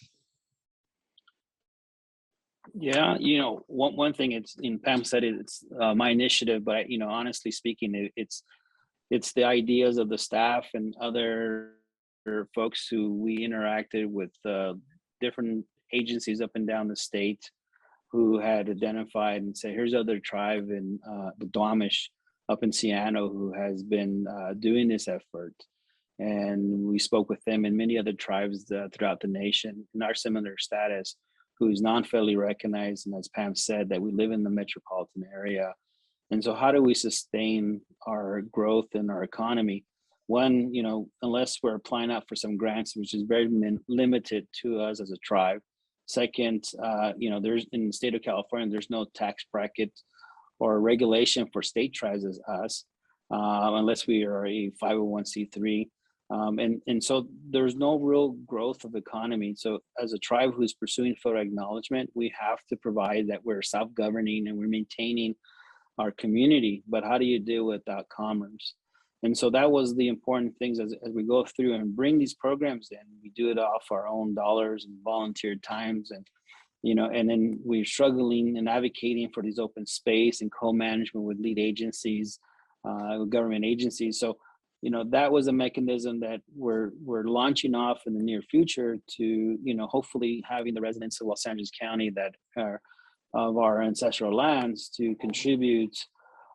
Yeah, you know, one thing, it's in Pam said it's my initiative, but you know, honestly speaking, it's the ideas of the staff and other folks who we interacted with, different agencies up and down the state who had identified and said, here's other tribe in the Duwamish up in Siano who has been doing this effort. And we spoke with them and many other tribes throughout the nation in our similar status, who's non-federally recognized. And as Pam said, that we live in the metropolitan area. And so how do we sustain our growth in our economy One, unless we're applying out for some grants, which is very limited to us as a tribe. Second, there's in the state of California, there's no tax bracket or regulation for state tribes as us, unless we are a 501c3. And so there's no real growth of economy. So as a tribe who's pursuing federal acknowledgement, we have to provide that we're self-governing and we're maintaining our community. But how do you deal without commerce? And so that was the important things as we go through and bring these programs in. We do it off our own dollars and volunteer times, and and then we're struggling and advocating for these open space and co-management with lead agencies, government agencies. So that was a mechanism that we're launching off in the near future to hopefully having the residents of Los Angeles County that are of our ancestral lands to contribute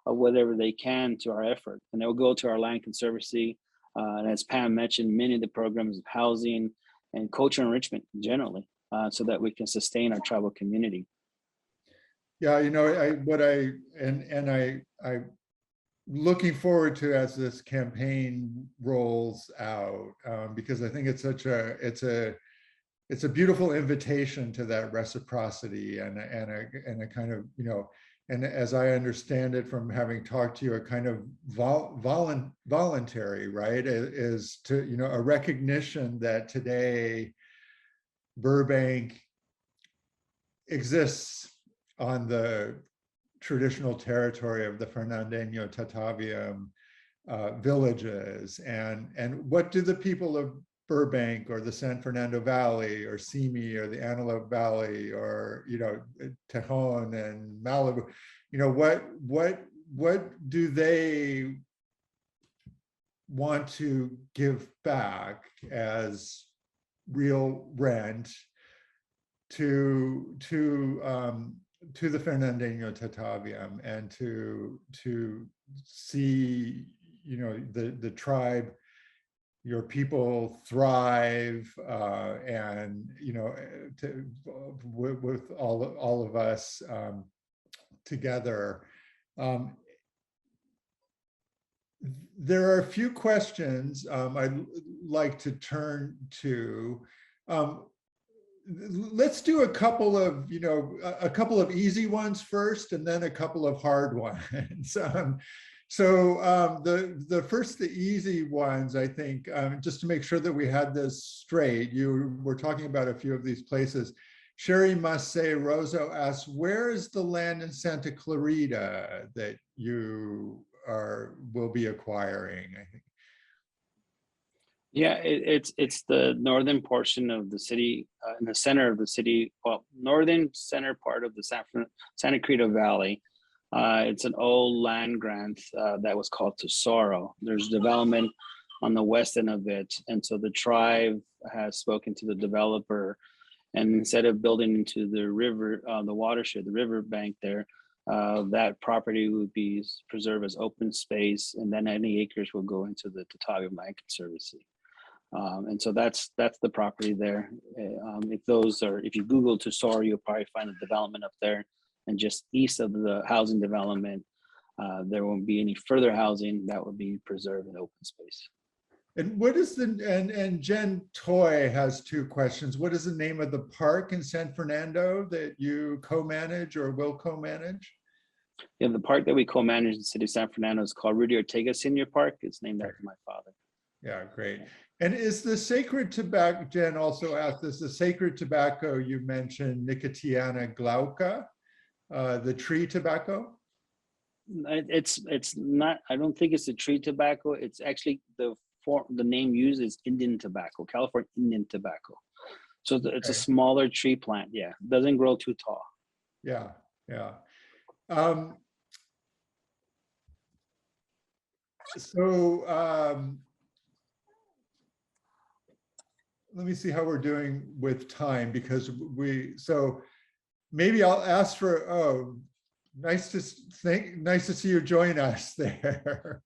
whatever they can to our effort, and they'll go to our land conservancy. And as Pam mentioned, many of the programs of housing and cultural enrichment generally, so that we can sustain our tribal community. Yeah, I looking forward to as this campaign rolls out, because I think it's a beautiful invitation to that reciprocity and a kind of and as I understand it from having talked to you, a kind of voluntary, right, is to a recognition that today Burbank exists on the traditional territory of the Fernandinho Tataviam villages, and what do the people of Burbank or the San Fernando Valley or Simi or the Antelope Valley or Tejon and Malibu, what do they want to give back as real rent to the Fernandinho Tataviam, and to see the tribe, your people thrive, and with all of us together. There are a few questions I'd like to turn to. Let's do a couple of easy ones first, and then a couple of hard ones. The first, the easy ones, I think, just to make sure that we had this straight, you were talking about a few of these places. Sherry Masse Rosso asks, where is the land in Santa Clarita that you will be acquiring, I think? Yeah, it's the northern portion of the city, in the center of the city, well, northern center part of the Santa Clarita Valley. It's an old land grant that was called Tesoro. There's development on the west end of it, and so the tribe has spoken to the developer, and instead of building into the river, the watershed, the river bank there, that property would be preserved as open space, and then any acres will go into the Tatavian Land Conservancy. And so that's the property there. If you Google Tesoro, you'll probably find a development up there. And just east of the housing development, there won't be any further housing that will be preserved in open space. And what is and Jen Toy has two questions. What is the name of the park in San Fernando that you co-manage or will co-manage? Yeah, the park that we co-manage in the city of San Fernando is called Rudy Ortega Senior Park. It's named after my father. Yeah, great. And is the sacred tobacco, Jen also asked this, the sacred tobacco you mentioned, Nicotiana glauca, the tree tobacco? It's not, I don't think it's a tree tobacco. It's actually the name used is Indian tobacco, California Indian tobacco. So it's a smaller tree plant. Yeah, it doesn't grow too tall. Yeah. Let me see how we're doing with time, because maybe I'll ask for, nice to see you join us there.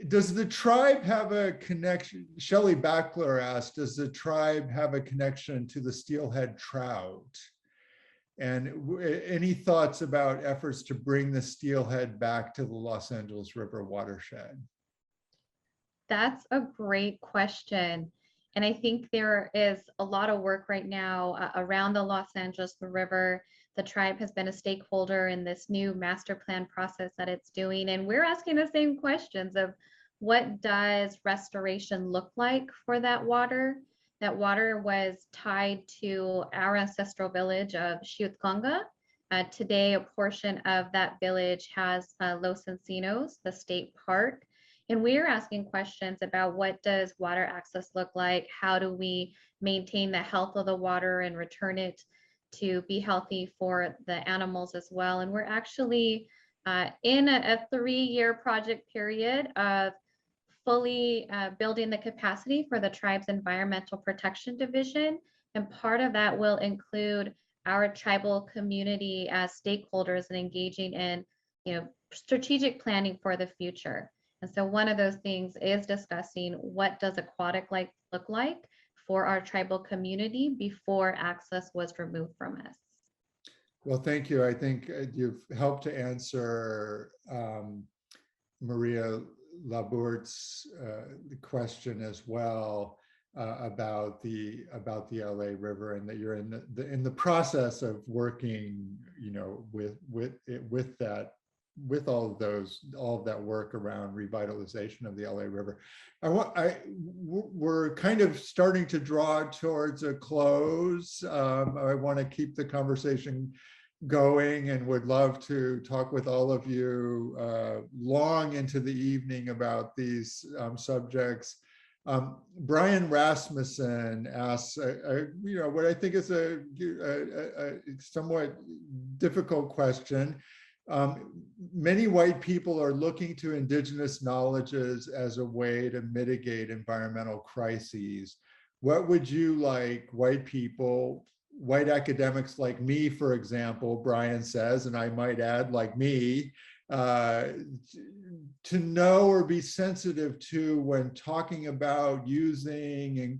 Does the tribe have a connection? Shelley Backler asked, does the tribe have a connection to the steelhead trout? And any thoughts about efforts to bring the steelhead back to the Los Angeles River watershed? That's a great question. And I think there is a lot of work right now around the Los Angeles River. The tribe has been a stakeholder in this new master plan process that it's doing. And we're asking the same questions of what does restoration look like for that water? That water was tied to our ancestral village of Xiuhtconga. Today, a portion of that village has Los Encinos, the state park. And we're asking questions about what does water access look like? How do we maintain the health of the water and return it to be healthy for the animals as well? And we're actually in a 3-year project period of fully building the capacity for the tribe's environmental protection division. And part of that will include our tribal community as stakeholders and engaging in, strategic planning for the future. And so one of those things is discussing what does aquatic life look like for our tribal community before access was removed from us. Well, thank you. I think you've helped to answer Maria Labourte's question as well about the LA River, and that you're in the process of working, with all of that work around revitalization of the LA River. We're kind of starting to draw towards a close. I want to keep the conversation going and would love to talk with all of you long into the evening about these subjects. Brian Rasmussen asks, what I think is a somewhat difficult question. Many white people are looking to indigenous knowledges as a way to mitigate environmental crises. What would you like white people, white academics like me, for example, Brian says, and I might add like me, to know or be sensitive to when talking about using and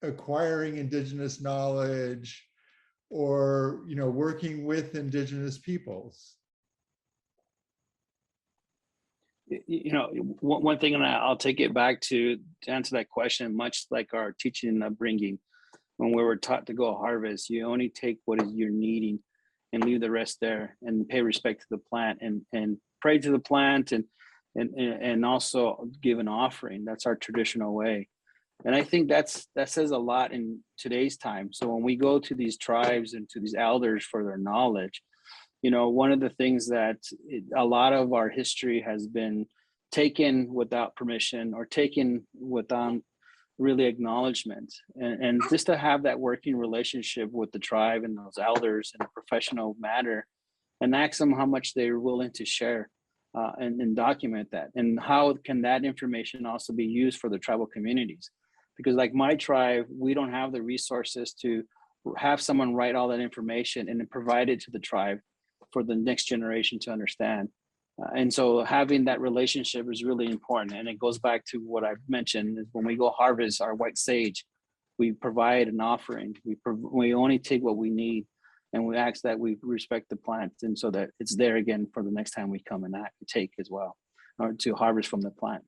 acquiring indigenous knowledge, or working with indigenous peoples? One thing, and I'll take it back to answer that question, much like our teaching and upbringing. When we were taught to go harvest, you only take what you're needing and leave the rest there, and pay respect to the plant and pray to the plant, and also give an offering. That's our traditional way. And I think that says a lot in today's time. So when we go to these tribes and to these elders for their knowledge, one of the things that a lot of our history has been taken without permission, or taken without really acknowledgement, and just to have that working relationship with the tribe and those elders in a professional manner, and ask them how much they're willing to share and document that, and how can that information also be used for the tribal communities. Because like my tribe, we don't have the resources to have someone write all that information and then provide it to the tribe for the next generation to understand. And so having that relationship is really important. And it goes back to what I've mentioned, is when we go harvest our white sage, we provide an offering. We only take what we need, and we ask that we respect the plant, and so that it's there again for the next time we come and take as well, or to harvest from the plant.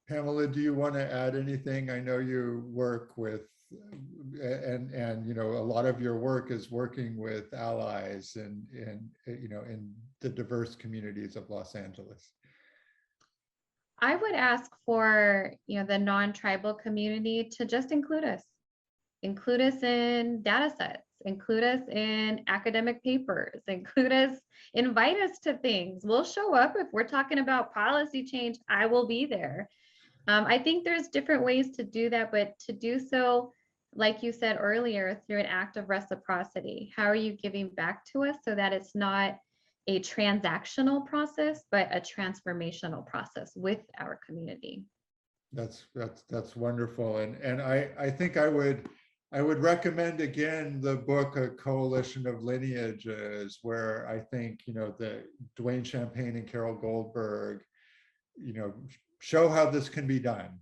Pamela, do you want to add anything? I know you work with, and a lot of your work is working with allies and in the diverse communities of Los Angeles. I would ask for the non-tribal community to just include us in data sets, include us in academic papers, invite us to things. We'll show up. If we're talking about policy change, I will be there. I think there's different ways to do that, but to do so, like you said earlier, through an act of reciprocity. How are you giving back to us so that it's not a transactional process, but a transformational process with our community? That's wonderful. And I think I would recommend again the book A Coalition of Lineages, where I think the Dwayne Champagne and Carol Goldberg show how this can be done,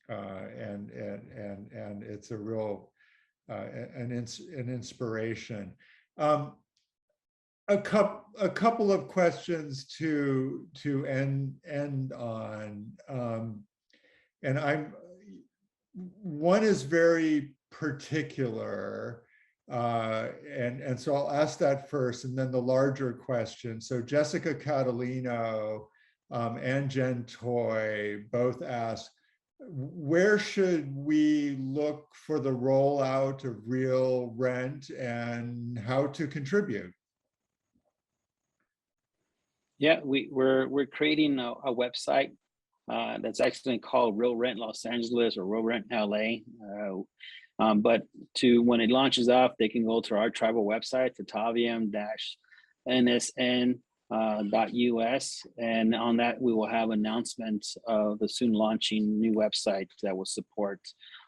and it's a real an inspiration. A couple of questions to end on, and one is very particular, and so I'll ask that first, and then the larger question. So Jessica Catalino and Jen Toy both ask, where should we look for the rollout of real rent and how to contribute? Yeah, we're creating a website that's actually called Real Rent Los Angeles or Real Rent LA. But when it launches off, they can go to our tribal website, Tataviam-nsn.us, and on that we will have announcements of the soon launching new website that will support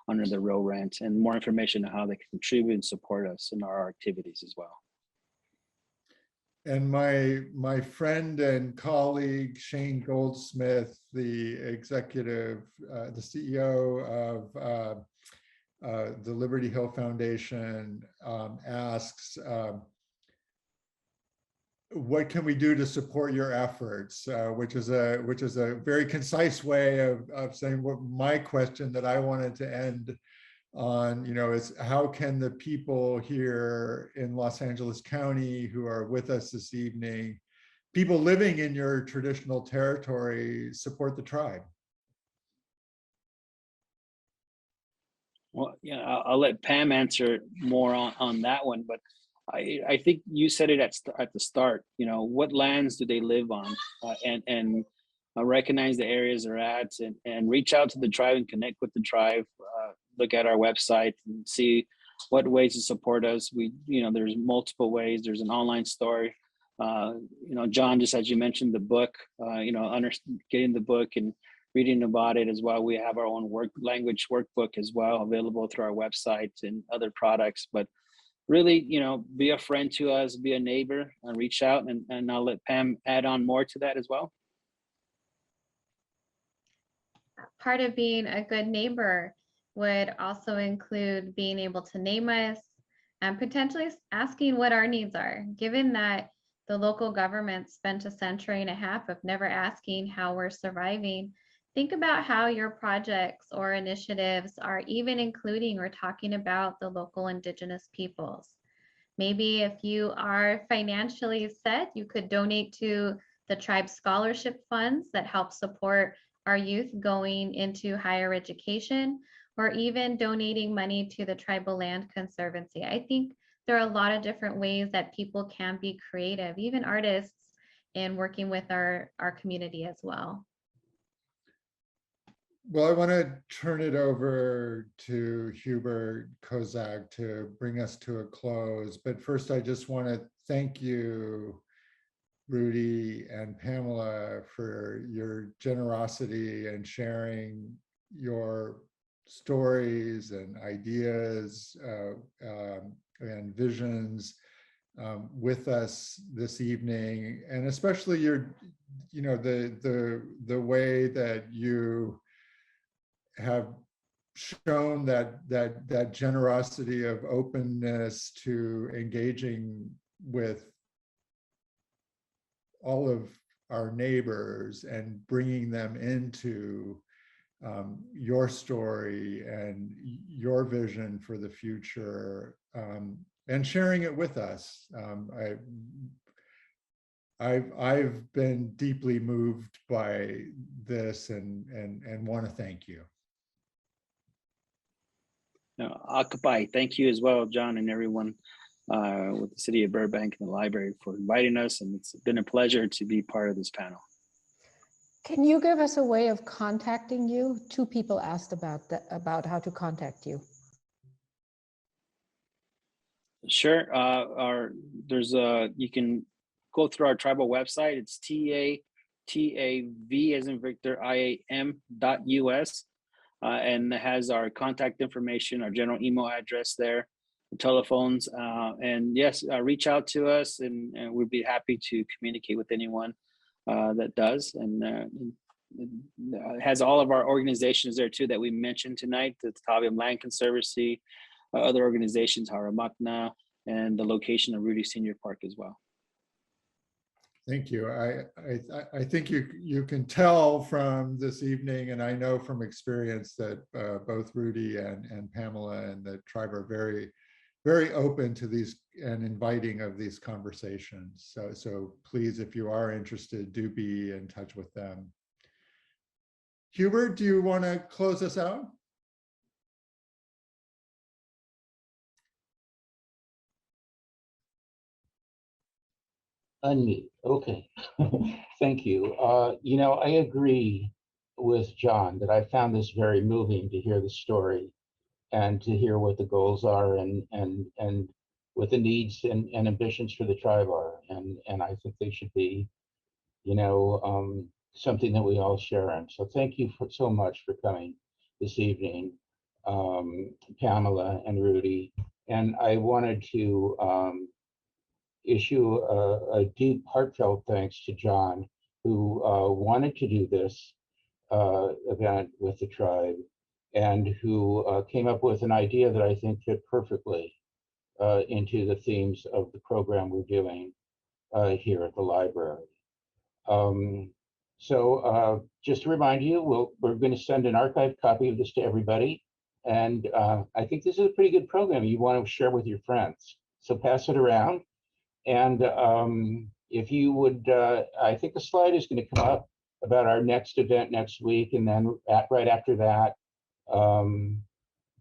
under the Real Rent, and more information on how they can contribute and support us in our activities as well. And my friend and colleague, Shane Goldsmith, the executive, the CEO of the Liberty Hill Foundation, asks, what can we do to support your efforts? Which is a very concise way of saying what my question that I wanted to end on, is how can the people here in Los Angeles County who are with us this evening, people living in your traditional territory, support the tribe? Well, yeah, I'll let Pam answer more on that one, but I think you said it at the start. What lands do they live on, and recognize the areas they're at, and reach out to the tribe and connect with the tribe. Look at our website and see what ways to support us. There's multiple ways. There's an online store. Jon, just as you mentioned, the book. Getting the book and reading about it as well. We have our own language workbook as well, available through our website and other products. But really, be a friend to us, be a neighbor, and reach out. And I'll let Pam add on more to that as well. Part of being a good neighbor would also include being able to name us and potentially asking what our needs are. Given that the local government spent a century and a half of never asking how we're surviving, think about how your projects or initiatives are even including or talking about the local Indigenous peoples. Maybe if you are financially set, you could donate to the tribe scholarship funds that help support our youth going into higher education, or even donating money to the Tribal Land Conservancy. I think there are a lot of different ways that people can be creative, even artists, in working with our community as well. Well, I want to turn it over to Hubert Kozak to bring us to a close. But first, I just want to thank you, Rudy and Pamela, for your generosity and sharing your stories and ideas and visions with us this evening, and especially the way that you have shown that generosity of openness to engaging with all of our neighbors and bringing them into your story and your vision for the future, and sharing it with us. I've been deeply moved by this and want to thank you. Occupy, thank you as well, Jon, and everyone with the city of Burbank and the library for inviting us, and it's been a pleasure to be part of this panel. Can you give us a way of contacting you? Two people asked about how to contact you. Sure. You can go through our tribal website. It's TAV as in Victor IAM.us, and it has our contact information, our general email address there, the telephones, and yes, reach out to us, and we'd be happy to communicate with anyone that does. And it has all of our organizations there too that we mentioned tonight: the Tataviam Land Conservancy, other organizations, Haramakna, and the location of Rudy Senior Park as well. Thank you. I think you can tell from this evening, and I know from experience that both Rudy and Pamela and the tribe are very open to these and inviting of these conversations. So please, if you are interested, do be in touch with them. Hubert, do you want to close us out? Unmute. Okay. Thank you. You know, I agree with Jon that I found this very moving to hear the story and to hear what the goals are and what the needs and ambitions for the tribe are. And I think they should be, you know, something that we all share in. So thank you so much for coming this evening, Pamela and Rudy. And I wanted to issue a deep, heartfelt thanks to Jon, who wanted to do this event with the tribe and who came up with an idea that I think fit perfectly into the themes of the program we're doing here at the library. Just to remind you, we're going to send an archived copy of this to everybody. And I think this is a pretty good program you want to share with your friends. So pass it around. And if you would, I think a slide is going to come up about our next event next week. And then right after that,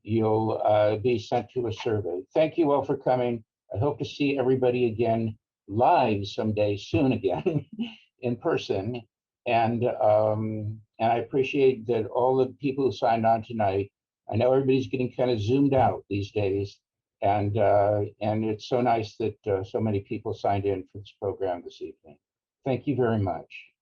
you'll be sent to a survey. Thank you all for coming. I hope to see everybody again live someday soon again in person. And I appreciate that all the people who signed on tonight. I know everybody's getting kind of zoomed out these days. And it's so nice that so many people signed in for this program this evening. Thank you very much.